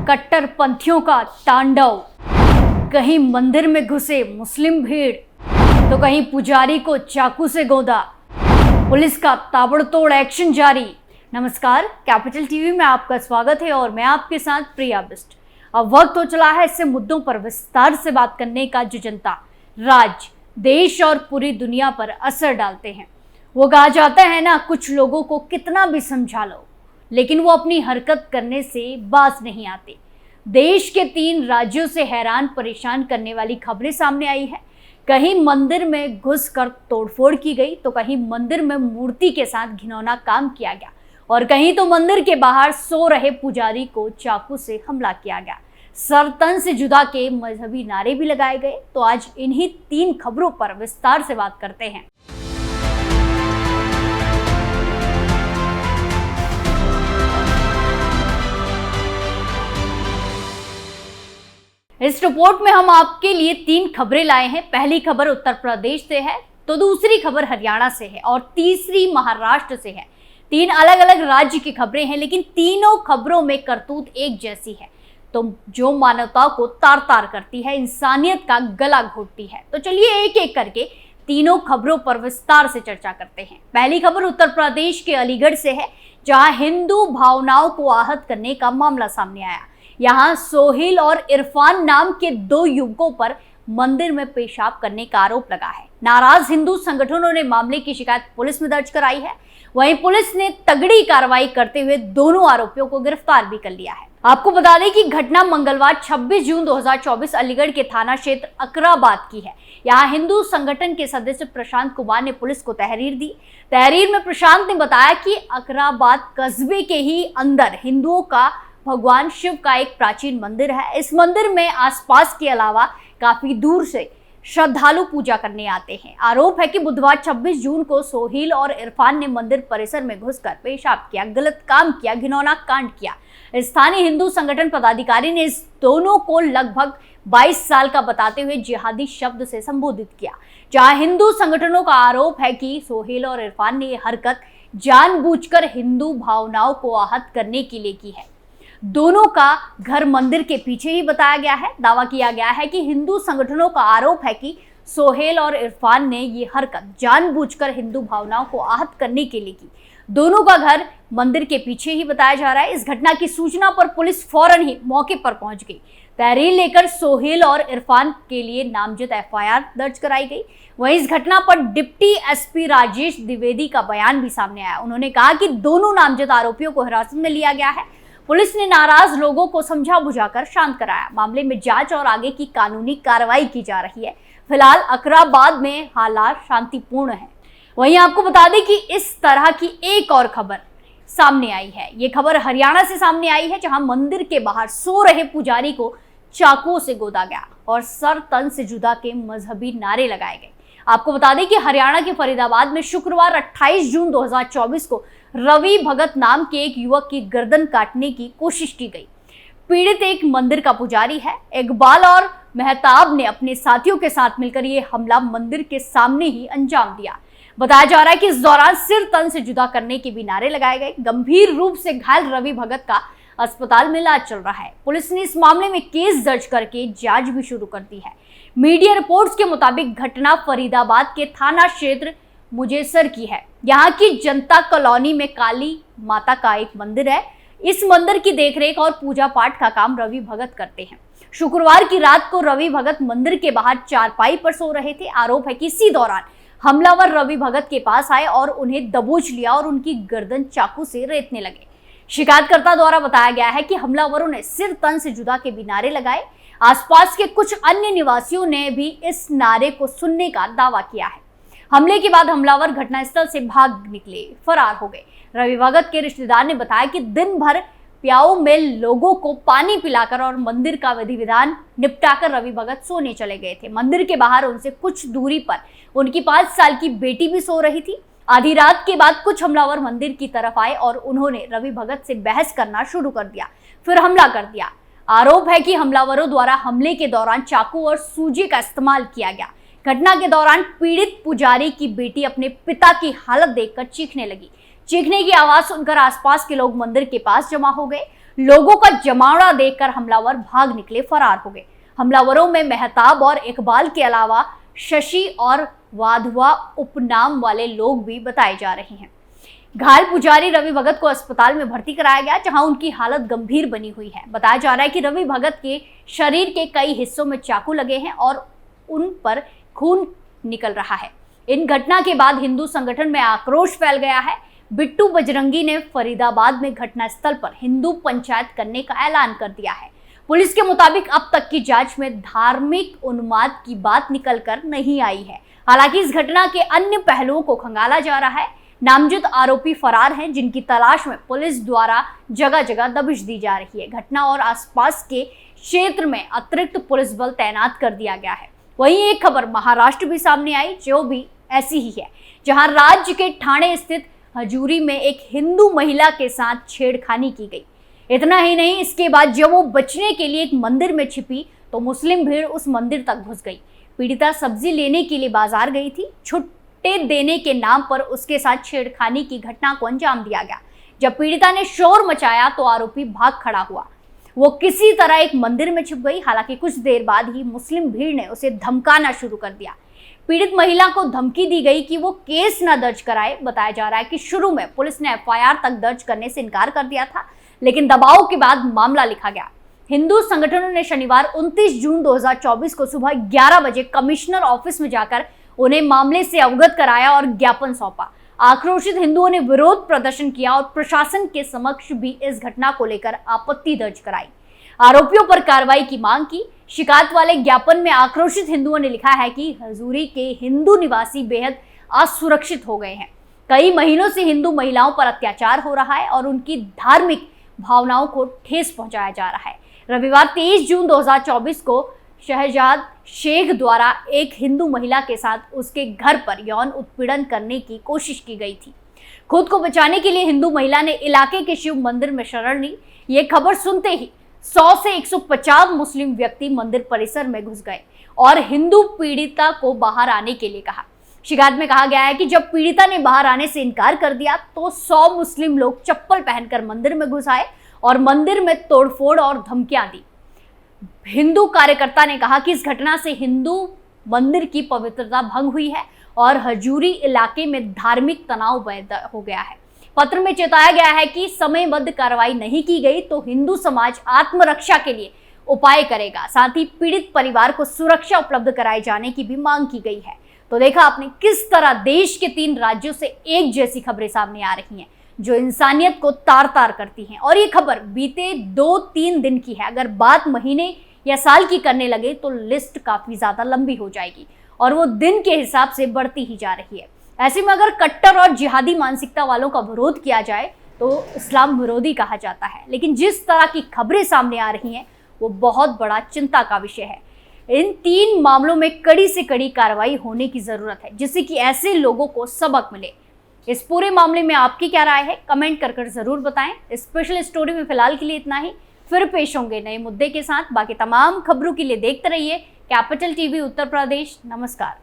कट्टरपंथियों का तांडव। कहीं मंदिर में घुसे मुस्लिम भीड़ तो कहीं पुजारी को चाकू से गोदा। पुलिस का ताबड़तोड़ एक्शन जारी। नमस्कार, कैपिटल टीवी में आपका स्वागत है और मैं आपके साथ प्रिया बिस्ट। अब वक्त हो चला है ऐसे मुद्दों पर विस्तार से बात करने का जो जनता, राज्य, देश और पूरी दुनिया पर असर डालते हैं। वो कहा जाता है ना, कुछ लोगों को कितना भी समझा लो लेकिन वो अपनी हरकत करने से बाज नहीं आते। देश के 3 राज्यों से हैरान परेशान करने वाली खबरें सामने आई है। कहीं मंदिर में घुसकर तोड़फोड़ की गई तो कहीं मंदिर में मूर्ति के साथ घिनौना काम किया गया और कहीं तो मंदिर के बाहर सो रहे पुजारी को चाकू से हमला किया गया। सर तन से जुदा के मजहबी नारे भी लगाए गए। तो आज इन्हीं 3 खबरों पर विस्तार से बात करते हैं। इस रिपोर्ट में हम आपके लिए 3 खबरें लाए हैं। पहली खबर उत्तर प्रदेश से है, तो दूसरी खबर हरियाणा से है और तीसरी महाराष्ट्र से है। 3 अलग अलग राज्य की खबरें हैं लेकिन तीनों खबरों में करतूत एक जैसी है, तो जो मानवता को तार तार करती है, इंसानियत का गला घोटती है। तो चलिए एक एक करके तीनों खबरों पर विस्तार से चर्चा करते हैं। पहली खबर उत्तर प्रदेश के अलीगढ़ से है, जहां हिंदू भावनाओं को आहत करने का मामला सामने आया। यहाँ सोहेल और इरफान नाम के 2 युवकों पर मंदिर में पेशाब करने का आरोप लगा है। नाराज हिंदू संगठनों ने मामले की शिकायत पुलिस में दर्ज कराई है। वहीं पुलिस ने तगड़ी कार्रवाई करते हुए दोनों आरोपियों को गिरफ्तार भी कर लिया है। आपको बता दें कि घटना मंगलवार 26 जून 2024 अलीगढ़ के थाना क्षेत्र अकराबाद की है। यहाँ हिंदू संगठन के सदस्य प्रशांत कुमार ने पुलिस को तहरीर दी। तहरीर में प्रशांत ने बताया कि अकराबाद कस्बे के ही अंदर हिंदुओं का भगवान शिव का एक प्राचीन मंदिर है। इस मंदिर में आसपास के अलावा काफी दूर से श्रद्धालु पूजा करने आते हैं। आरोप है कि बुधवार 26 जून को सोहेल और इरफान ने मंदिर परिसर में घुसकर पेशाब किया, गलत काम किया, घिनौना कांड किया। स्थानीय हिंदू संगठन पदाधिकारी ने इस दोनों को लगभग 22 साल का बताते हुए जिहादी शब्द से संबोधित किया। जहां हिंदू संगठनों का आरोप है कि सोहेल और इरफान ने यह हरकत जानबूझकर हिंदू भावनाओं को आहत करने के लिए की है। दोनों का घर मंदिर के पीछे ही बताया गया है। दावा किया गया है कि हिंदू संगठनों का आरोप है कि सोहेल और इरफान ने ये हरकत जानबूझकर हिंदू भावनाओं को आहत करने के लिए की। दोनों का घर मंदिर के पीछे ही बताया जा रहा है। इस घटना की सूचना पर पुलिस फौरन ही मौके पर पहुंच गई। तहरीर लेकर सोहेल और इरफान के लिए नामजद FIR दर्ज कराई गई। वहीं इस घटना पर डिप्टी SP राजेश द्विवेदी का बयान भी सामने आया। उन्होंने कहा कि दोनों नामजद आरोपियों को हिरासत में लिया गया है। पुलिस ने नाराज लोगों को समझा बुझाकर शांत कराया। मामले में जांच और आगे की कानूनी कार्रवाई की जा रही है। फिलहाल अकराबाद में हालात शांतिपूर्ण है। वहीं आपको बता दें कि इस तरह की एक और खबर सामने आई है। ये खबर हरियाणा से सामने आई है, जहां मंदिर के बाहर सो रहे पुजारी को चाकुओं से गोदा गया और सर तन से जुदा के मजहबी नारे लगाए गए। आपको बता दें कि हरियाणा के फरीदाबाद में शुक्रवार 28 जून 2024 को रवि भगत नाम के एक युवक की गर्दन काटने की कोशिश की गई। पीड़ित एक मंदिर का पुजारी है। इकबाल और मेहताब ने अपने साथियों के साथ मिलकर ये हमला मंदिर के सामने ही अंजाम दिया। बताया जा रहा है कि इस दौरान सिर तन से जुदा करने के भी नारे लगाए गए। गंभीर रूप से घायल रवि भगत का अस्पताल में इलाज चल रहा है। पुलिस ने इस मामले में केस दर्ज करके जांच भी शुरू कर दी है। मीडिया रिपोर्ट्स के मुताबिक घटना फरीदाबाद के थाना क्षेत्र मुजेसर की है। यहाँ की जनता कॉलोनी में काली माता का एक मंदिर है। इस मंदिर की देखरेख और पूजा पाठ का काम रवि भगत करते हैं। शुक्रवार की रात को रवि भगत मंदिर के बाहर चारपाई पर सो रहे थे। आरोप है कि इसी दौरान हमलावर रवि भगत के पास आए और उन्हें दबोच लिया और उनकी गर्दन चाकू से रेतने लगे। शिकायतकर्ता द्वारा बताया गया है कि हमलावरों ने सिर तन से जुदा के भी नारे लगाए। आसपास के कुछ अन्य निवासियों ने भी इस नारे को सुनने का दावा किया है। हमले के बाद हमलावर घटनास्थल से भाग निकले, फरार हो गए। रवि भगत के रिश्तेदार ने बताया कि दिन भर प्याऊ में लोगों को पानी पिलाकर और मंदिर का विधि विधान निपटाकर रवि भगत सोने चले गए थे। मंदिर के बाहर उनसे कुछ दूरी पर उनकी 5 साल की बेटी भी सो रही थी। आधी रात के बाद कुछ हमलावर मंदिर की तरफ आए और उन्होंने रवि भगत से बहस करना शुरू कर दिया, फिर हमला कर दिया। आरोप है कि हमलावरों द्वारा हमले के दौरान चाकू और सूजी का इस्तेमाल किया गया। घटना के दौरान पीड़ित पुजारी की बेटी अपने पिता की हालत देखकर चीखने लगी। चीखने की आवाज सुनकर आसपास के लोग मंदिर के पास जमा हो गए। लोगों का जमावड़ा देखकर हमलावर भाग निकले, फरार हो गए। हमलावरों में मेहताब और इकबाल के अलावा शशि और वाधवा उपनाम वाले लोग भी बताए जा रहे हैं। घायल पुजारी रवि भगत को अस्पताल में भर्ती कराया गया, जहां उनकी हालत गंभीर बनी हुई है। बताया जा रहा है कि रवि भगत के शरीर के कई हिस्सों में चाकू लगे हैं और उन पर खून निकल रहा है। इन घटना के बाद हिंदू संगठन में आक्रोश फैल गया है। बिट्टू बजरंगी ने फरीदाबाद में घटनास्थल पर हिंदू पंचायत करने का ऐलान कर दिया है। पुलिस के मुताबिक अब तक की जांच में धार्मिक उन्माद की बात निकल कर नहीं आई है। हालांकि इस घटना के अन्य पहलुओं को खंगाला जा रहा है। नामजद आरोपी फरार हैं, जिनकी तलाश में पुलिस द्वारा जगह जगह दबिश दी जा रही है। घटना और आसपास के क्षेत्र में अतिरिक्त पुलिस बल तैनात कर दिया गया है। वहीं एक खबर महाराष्ट्र भी सामने आई, जो भी ऐसी ही है, जहां राज्य के ठाणे स्थित हजूरी में एक हिंदू महिला के साथ छेड़खानी की गई। इतना ही नहीं, इसके बाद जब वो बचने के लिए एक मंदिर में छिपी तो मुस्लिम भीड़ उस मंदिर तक घुस गई। पीड़िता सब्जी लेने के लिए बाजार गई थी। छुट्टे देने के नाम पर उसके साथ छेड़खानी की घटना को अंजाम दिया गया। जब पीड़िता ने शोर मचाया तो आरोपी भाग खड़ा हुआ। वो किसी तरह एक मंदिर में छिप गई। हालांकि कुछ देर बाद ही मुस्लिम भीड़ ने उसे धमकाना शुरू कर दिया। पीड़ित महिला को धमकी दी गई कि वो केस न दर्ज कराए। बताया जा रहा है कि शुरू में पुलिस ने एफआईआर तक दर्ज करने से इनकार कर दिया था, लेकिन दबाव के बाद मामला लिखा गया। हिंदू संगठनों ने शनिवार 29 जून 2024 को सुबह 11 बजे कमिश्नर ऑफिस में जाकर उन्हें मामले से अवगत कराया और ज्ञापन सौंपा। आक्रोशित हिंदुओं ने विरोध प्रदर्शन किया और प्रशासन के समक्ष भी इस घटना को लेकर आपत्ति दर्ज कराई। आरोपियों पर कार्रवाई की मांग की। शिकायत वाले ज्ञापन में आक्रोशित हिंदुओं ने लिखा है कि हजूरी के हिंदू निवासी बेहद असुरक्षित हो गए हैं। कई महीनों से हिंदू महिलाओं पर अत्याचार हो रहा है और उनकी धार्मिक भावनाओं को ठेस पहुंचाया जा रहा है। रविवार 23 जून 2024 को शहजाद शेख द्वारा एक हिंदू महिला के साथ उसके घर पर यौन उत्पीड़न करने की कोशिश की गई थी। खुद को बचाने के लिए हिंदू महिला ने इलाके के शिव मंदिर में शरण ली। ये खबर सुनते ही 100 से 150 मुस्लिम व्यक्ति मंदिर परिसर में घुस गए और हिंदू पीड़िता को बाहर आने के लिए कहा। शिकायत में कहा गया है कि जब पीड़िता ने बाहर आने से इनकार कर दिया तो 100 मुस्लिम लोग चप्पल पहनकर मंदिर में घुस आए और मंदिर में तोड़फोड़ और धमकियां दी। हिंदू कार्यकर्ता ने कहा कि इस घटना से हिंदू मंदिर की पवित्रता भंग हुई है और हजूरी इलाके में धार्मिक तनाव पैदा हो गया है। पत्र में चेताया गया है कि समयबद्ध कार्रवाई नहीं की गई तो हिंदू समाज आत्मरक्षा के लिए उपाय करेगा। साथ ही पीड़ित परिवार को सुरक्षा उपलब्ध कराए जाने की भी मांग की गई है। तो देखा आपने किस तरह देश के 3 राज्यों से एक जैसी खबरें सामने आ रही हैं, जो इंसानियत को तार तार करती हैं। और ये खबर बीते 2-3 दिन की है। अगर बात महीने या साल की करने लगे तो लिस्ट काफी ज्यादा लंबी हो जाएगी और वो दिन के हिसाब से बढ़ती ही जा रही है। ऐसे में अगर कट्टर और जिहादी मानसिकता वालों का विरोध किया जाए तो इस्लाम विरोधी कहा जाता है, लेकिन जिस तरह की खबरें सामने आ रही हैं वो बहुत बड़ा चिंता का विषय है। इन 3 मामलों में कड़ी से कड़ी कार्रवाई होने की जरूरत है, जिससे कि ऐसे लोगों को सबक मिले। इस पूरे मामले में आपकी क्या राय है, कमेंट कर जरूर बताएं। स्पेशल स्टोरी में फिलहाल के लिए इतना ही। फिर पेश होंगे नए मुद्दे के साथ। बाकी तमाम खबरों के लिए देखते रहिए कैपिटल टीवी उत्तर प्रदेश। नमस्कार।